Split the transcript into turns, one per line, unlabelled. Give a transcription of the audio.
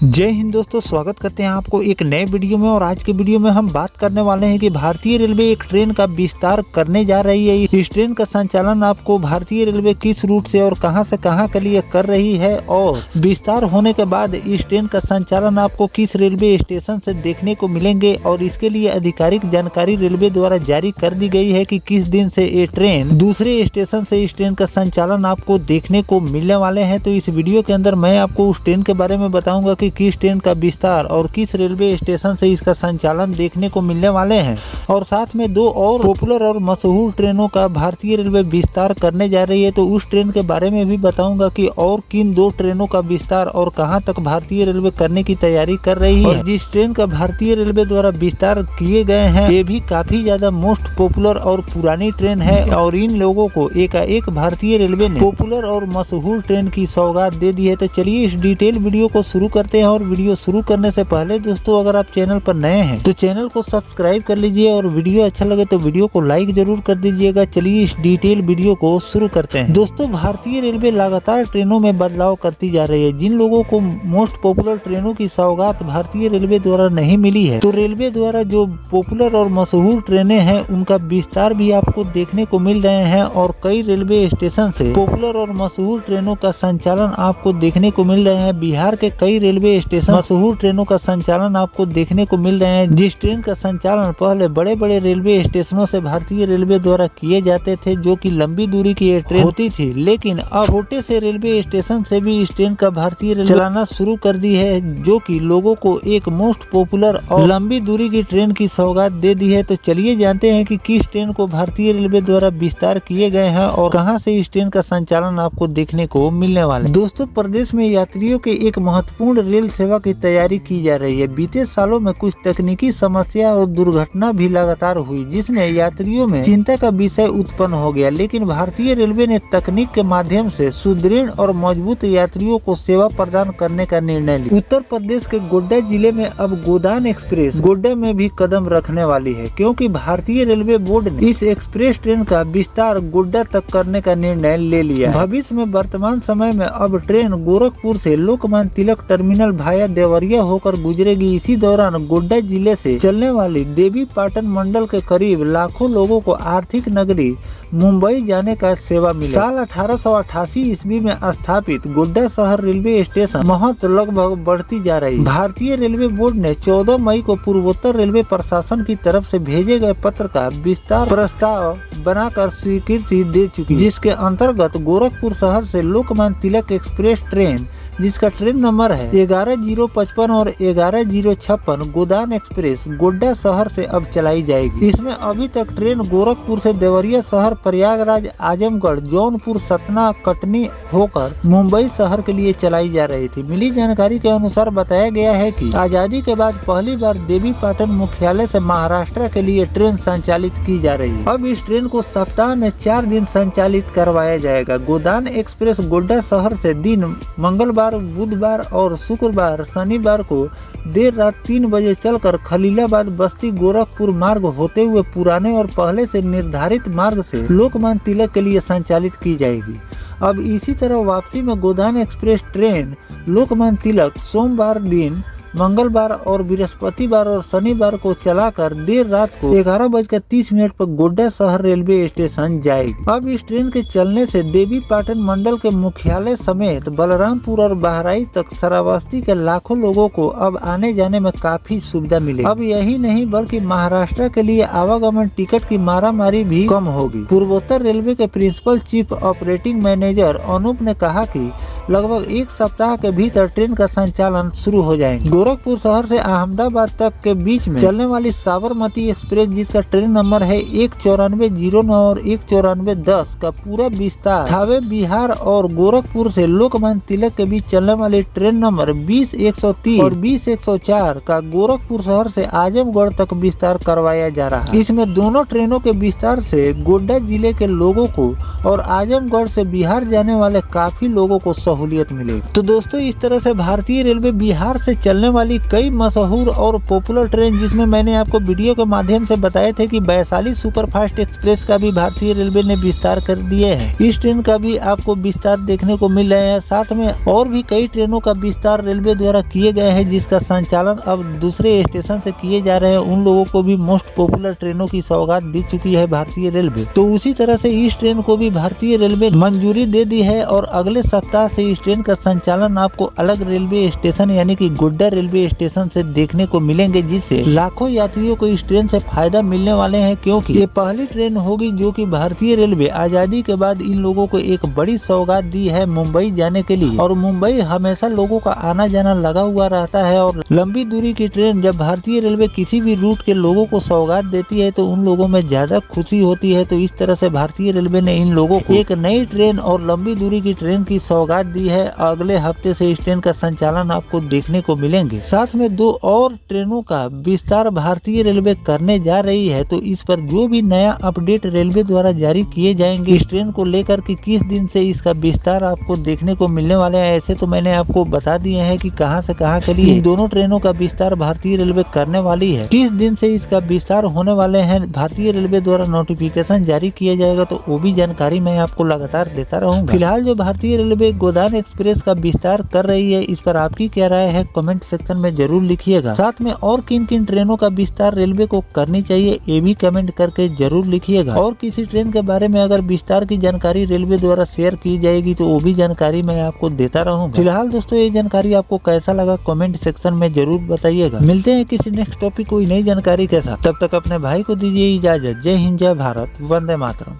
जय हिंद दोस्तों, स्वागत करते हैं आपको एक नए वीडियो में। और आज के वीडियो में हम बात करने वाले हैं कि भारतीय रेलवे एक ट्रेन का विस्तार करने जा रही है। इस ट्रेन का संचालन आपको भारतीय रेलवे किस रूट से और कहां से कहां के लिए कर रही है, और विस्तार होने के बाद इस ट्रेन का संचालन आपको किस रेलवे स्टेशन से देखने को मिलेंगे, और इसके लिए आधिकारिक जानकारी रेलवे द्वारा जारी कर दी गई है कि किस दिन से ये ट्रेन दूसरे स्टेशन से इस ट्रेन का संचालन आपको देखने को मिलने वाले हैं। तो इस वीडियो के अंदर मैं आपको उस ट्रेन के बारे में बताऊंगा कि किस ट्रेन का विस्तार और किस रेलवे स्टेशन से इसका संचालन देखने को मिलने वाले हैं, और साथ में दो और पॉपुलर और मशहूर ट्रेनों का भारतीय रेलवे विस्तार करने जा रही है। तो उस ट्रेन के बारे में भी बताऊंगा कि और किन दो ट्रेनों का विस्तार और कहां तक भारतीय रेलवे करने की तैयारी कर रही है। और जिस ट्रेन का भारतीय रेलवे द्वारा विस्तार किए गए हैं, ये भी काफी ज्यादा मोस्ट पॉपुलर और पुरानी ट्रेन है, और इन लोगों को एकाएक भारतीय रेलवे ने पॉपुलर और मशहूर ट्रेन की सौगात दे दी है। तो चलिए इस डिटेल वीडियो को शुरू करते हैं। और वीडियो शुरू करने से पहले दोस्तों, अगर आप चैनल पर नए हैं तो चैनल को सब्सक्राइब कर लीजिए, और वीडियो अच्छा लगे तो वीडियो को लाइक जरूर कर दीजिएगा। चलिए इस डिटेल वीडियो को शुरू करते हैं। दोस्तों, भारतीय रेलवे लगातार ट्रेनों में बदलाव करती जा रही है। जिन लोगों को मोस्ट पॉपुलर ट्रेनों की सौगात भारतीय रेलवे द्वारा नहीं मिली है, तो रेलवे द्वारा जो पॉपुलर और मशहूर ट्रेनें हैं उनका विस्तार भी आपको देखने को मिल रहे हैं, और कई रेलवे स्टेशन से पॉपुलर और मशहूर ट्रेनों का संचालन आपको देखने को मिल रहे हैं। बिहार के कई रेलवे स्टेशन मशहूर ट्रेनों का संचालन आपको देखने को मिल रहे हैं। जिस ट्रेन का संचालन पहले बड़े बड़े रेलवे स्टेशनों से भारतीय रेलवे द्वारा किए जाते थे, जो कि लंबी दूरी की ये ट्रेन होती थी, लेकिन अब छोटे से रेलवे स्टेशन से भी इस ट्रेन का भारतीय रेलवे चलाना शुरू कर दी है, जो कि लोगों को एक मोस्ट पॉपुलर और लंबी दूरी की ट्रेन की सौगात दे दी है। तो चलिए जानते हैं कि किस ट्रेन को भारतीय रेलवे द्वारा विस्तार किए गए हैं और कहां से इस ट्रेन का संचालन आपको देखने को मिलने वाला है। दोस्तों, प्रदेश में यात्रियों के एक महत्वपूर्ण रेल सेवा की तैयारी की जा रही है। बीते सालों में कुछ तकनीकी समस्या और दुर्घटना भी लगातार हुई, जिसमें यात्रियों में चिंता का विषय उत्पन्न हो गया, लेकिन भारतीय रेलवे ने तकनीक के माध्यम से सुदृढ़ और मजबूत यात्रियों को सेवा प्रदान करने का निर्णय लिया। उत्तर प्रदेश के गोड्डा जिले में अब गोदान एक्सप्रेस गोड्डा में भी कदम रखने वाली है, क्योंकि भारतीय रेलवे बोर्ड ने इस एक्सप्रेस ट्रेन का विस्तार गोड्डा तक करने का निर्णय ले लिया। भविष्य में वर्तमान समय में अब ट्रेन गोरखपुर से लोकमान्य तिलक टर्मिनल भाया देवरिया होकर गुजरेगी। इसी दौरान गोड्डा जिले से चलने वाली देवी पाटन मंडल के करीब लाखों लोगों को आर्थिक नगरी मुंबई जाने का सेवा मिला। साल 1888 ईस्वी में स्थापित गोड्डा शहर रेलवे स्टेशन महत्व लगभग बढ़ती जा रही है। भारतीय रेलवे बोर्ड ने 14 मई को पूर्वोत्तर रेलवे प्रशासन की तरफ से भेजे गए पत्र का विस्तार प्रस्ताव बनाकर स्वीकृति दे चुकी, जिसके अंतर्गत गोरखपुर शहर से लोकमान्य तिलक एक्सप्रेस ट्रेन, जिसका ट्रेन नंबर है 11055 और 11056, गोदान एक्सप्रेस गोड्डा शहर से अब चलाई जाएगी। इसमें अभी तक ट्रेन गोरखपुर से देवरिया शहर, प्रयागराज, आजमगढ़, जौनपुर, सतना, कटनी होकर मुंबई शहर के लिए चलाई जा रही थी। मिली जानकारी के अनुसार बताया गया है कि आजादी के बाद पहली बार देवी पाटन मुख्यालय से महाराष्ट्र के लिए ट्रेन संचालित की जा रही है। अब इस ट्रेन को सप्ताह में 4 दिन संचालित करवाया जाएगा। गोदान एक्सप्रेस गोड्डा शहर से दिन मंगलवार, बुधवार और शुक्रवार, शनिवार को देर रात 3 बजे चलकर खलीलाबाद, बस्ती, गोरखपुर मार्ग होते हुए पुराने और पहले से निर्धारित मार्ग से लोकमान्य तिलक के लिए संचालित की जाएगी। अब इसी तरह वापसी में गोदान एक्सप्रेस ट्रेन लोकमान्य तिलक सोमवार दिन, मंगलवार और बृहस्पतिवार और शनिवार को चलाकर देर रात को 11:30 पर गोड्डा शहर रेलवे स्टेशन जाएगी। अब इस ट्रेन के चलने से देवी पाटन मंडल के मुख्यालय समेत बलरामपुर और बहराइच तक श्रावस्ती के लाखों लोगों को अब आने जाने में काफी सुविधा मिलेगी। अब यही नहीं, बल्कि महाराष्ट्र के लिए आवागमन टिकट की मारामारी भी कम होगी। पूर्वोत्तर रेलवे के principal chief operating manager Anup ने कहा कि लगभग 1 सप्ताह के भीतर ट्रेन का संचालन शुरू हो जाएगा। गोरखपुर शहर से अहमदाबाद तक के बीच में चलने वाली साबरमती एक्सप्रेस, जिसका ट्रेन नंबर है 19409 और 19410 का पूरा विस्तार थावे बिहार और गोरखपुर से लोकमान्य तिलक के बीच चलने वाली ट्रेन नंबर 20103 और 20104 का गोरखपुर शहर से आजमगढ़ तक विस्तार करवाया जा रहा है। इसमें दोनों ट्रेनों के विस्तार से गोड्डा जिले के लोगों को और आजमगढ़ से बिहार जाने वाले काफी लोगों को सहूलियत मिलेगी। तो दोस्तों इस तरह से भारतीय रेलवे बिहार से चलने वाली कई मशहूर और पॉपुलर ट्रेन, जिसमें मैंने आपको वीडियो के माध्यम से बताए थे कि वैशाली सुपरफास्ट एक्सप्रेस का भी भारतीय रेलवे ने विस्तार कर दिए हैं। इस ट्रेन का भी आपको विस्तार देखने को मिल रहे हैं। साथ में और भी कई ट्रेनों का विस्तार रेलवे द्वारा किए गए हैं, जिसका संचालन अब दूसरे स्टेशन से किए जा रहे हैं। उन लोगों को भी मोस्ट पॉपुलर ट्रेनों की सौगात दी चुकी है भारतीय रेलवे। तो उसी तरह से इस ट्रेन को भी भारतीय रेलवे मंजूरी दे दी है और अगले सप्ताह से इस ट्रेन का संचालन आपको अलग रेलवे स्टेशन यानी कि गोड्डा रेलवे स्टेशन से देखने को मिलेंगे, जिससे लाखों यात्रियों को इस ट्रेन से फायदा मिलने वाले हैं, क्योंकि ये पहली ट्रेन होगी जो कि भारतीय रेलवे आजादी के बाद इन लोगों को एक बड़ी सौगात दी है मुंबई जाने के लिए। और मुंबई हमेशा लोगों का आना जाना लगा हुआ रहता है और लंबी दूरी की ट्रेन जब भारतीय रेलवे किसी भी रूट के लोगों को सौगात देती है तो उन लोगों में ज्यादा खुशी होती है। तो इस तरह से भारतीय रेलवे ने इन लोगों को एक नई ट्रेन और लंबी दूरी की ट्रेन की सौगात दी है। अगले हफ्ते से इस ट्रेन का संचालन आपको देखने को मिलेंगे। साथ में 2 और ट्रेनों का विस्तार भारतीय रेलवे करने जा रही है। तो इस पर जो भी नया अपडेट रेलवे द्वारा जारी किए जाएंगे इस ट्रेन को लेकर के किस दिन से इसका विस्तार आपको देखने को मिलने वाले हैं, ऐसे तो मैंने आपको बता दिए हैं कि कहां से कहां के लिए इन दोनों ट्रेनों का विस्तार भारतीय रेलवे करने वाली है। किस दिन से इसका विस्तार होने वाले हैं भारतीय रेलवे द्वारा नोटिफिकेशन जारी किया जाएगा, तो वो भी जानकारी मैं आपको लगातार देता रहूंगा। फिलहाल जो भारतीय रेलवे गोदान एक्सप्रेस का विस्तार कर रही है, इस पर आपकी क्या राय है कमेंट सेक्शन में जरूर लिखिएगा। साथ में और किन किन ट्रेनों का विस्तार रेलवे को करनी चाहिए ये भी कमेंट करके जरूर लिखिएगा। और किसी ट्रेन के बारे में अगर विस्तार की जानकारी रेलवे द्वारा शेयर की जाएगी तो वो भी जानकारी मैं आपको देता रहूंगा। फिलहाल दोस्तों ये जानकारी आपको कैसा लगा कमेंट सेक्शन में जरूर बताइएगा। मिलते हैं किसी नेक्स्ट टॉपिक कोई नई जानकारी के साथ, तब तक अपने भाई को दीजिए इजाजत। जय हिंद, जय भारत, वंदे मातरम।